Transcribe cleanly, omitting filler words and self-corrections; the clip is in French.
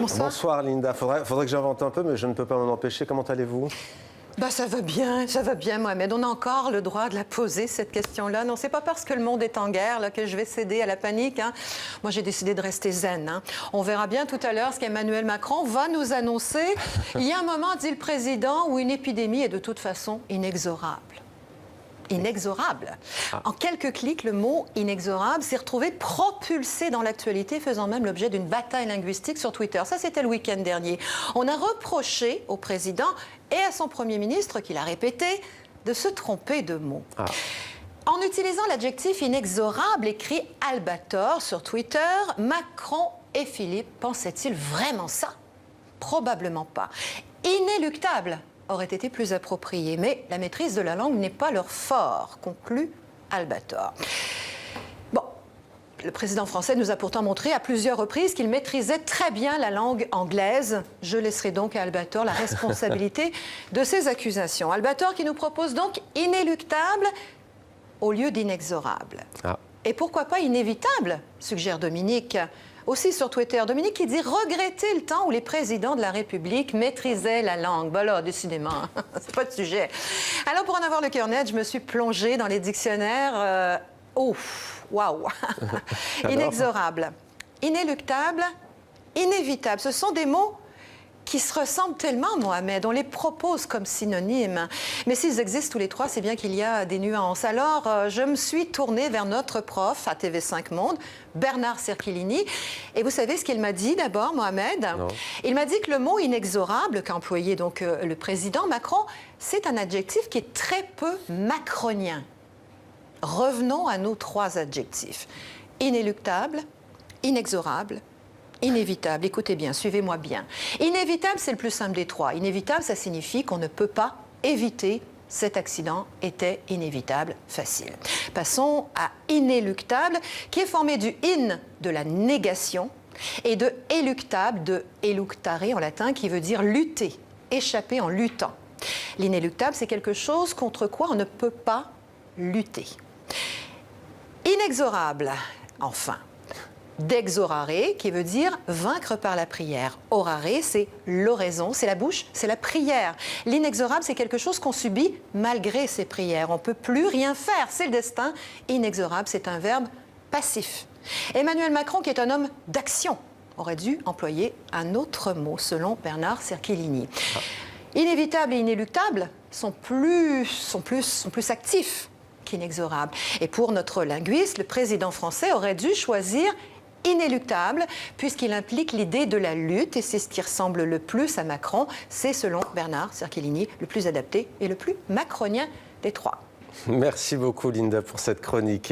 Bonsoir. Bonsoir Linda, faudrait que j'invente un peu, mais je ne peux pas m'en empêcher. Comment allez-vous? Ça va bien Mohamed. On a encore le droit de la poser, cette question-là. Non, c'est pas parce que le monde est en guerre là, que je vais céder à la panique. Hein. Moi, j'ai décidé de rester zen. Hein. On verra bien tout à l'heure ce qu'Emmanuel Macron va nous annoncer. Il y a un moment, dit le président, où une épidémie est de toute façon inexorable. Inexorable. En quelques clics, le mot inexorable s'est retrouvé propulsé dans l'actualité, faisant même l'objet d'une bataille linguistique sur Twitter. Ça, c'était le week-end dernier. On a reproché au président et à son Premier ministre, qui l'a répété, de se tromper de mots. En utilisant l'adjectif inexorable, écrit Albator sur Twitter, Macron et Philippe pensaient-ils vraiment ça? Probablement pas. Inéluctable aurait été plus approprié, mais la maîtrise de la langue n'est pas leur fort, conclut Albator. Bon, le président français nous a pourtant montré à plusieurs reprises qu'il maîtrisait très bien la langue anglaise. Je laisserai donc à Albator la responsabilité de ces accusations. Albator qui nous propose donc inéluctable au lieu d'inexorable. Et pourquoi pas inévitable, suggère Dominique. Aussi sur Twitter, Dominique qui dit regretter le temps où les présidents de la République maîtrisaient la langue. Ben là, décidément, c'est pas de sujet. Alors, pour en avoir le cœur net, je me suis plongée dans les dictionnaires. Waouh! Inexorable, inéluctable, inévitable. Ce sont des mots qui se ressemblent tellement, Mohamed. On les propose comme synonymes. Mais s'ils existent tous les trois, c'est bien qu'il y a des nuances. Alors, je me suis tournée vers notre prof à TV5 Monde, Bernard Cerchilini. Et vous savez ce qu'il m'a dit d'abord, Mohamed? Non. Il m'a dit que le mot inexorable, qu'a employé donc le président Macron, c'est un adjectif qui est très peu macronien. Revenons à nos trois adjectifs. Inéluctable, inexorable, inévitable. Écoutez bien, suivez-moi bien. Inévitable, c'est le plus simple des trois. Inévitable, ça signifie qu'on ne peut pas éviter cet accident était inévitable, facile. Passons à inéluctable, qui est formé du in de la négation et de éluctable, de eluctare en latin, qui veut dire lutter, échapper en luttant. L'inéluctable, c'est quelque chose contre quoi on ne peut pas lutter. Inexorable, enfin. D'exorare, qui veut dire vaincre par la prière. Orare, c'est l'oraison, c'est la bouche, c'est la prière. L'inexorable, c'est quelque chose qu'on subit malgré ses prières. On ne peut plus rien faire, c'est le destin. Inexorable, c'est un verbe passif. Emmanuel Macron, qui est un homme d'action, aurait dû employer un autre mot, selon Bernard Cerchilini. Inévitable et inéluctable sont plus actifs qu'inexorables. Et pour notre linguiste, le président français aurait dû choisir inéluctable, puisqu'il implique l'idée de la lutte, et c'est ce qui ressemble le plus à Macron. C'est, selon Bernard Cerchilini, le plus adapté et le plus macronien des trois. Merci beaucoup, Linda, pour cette chronique.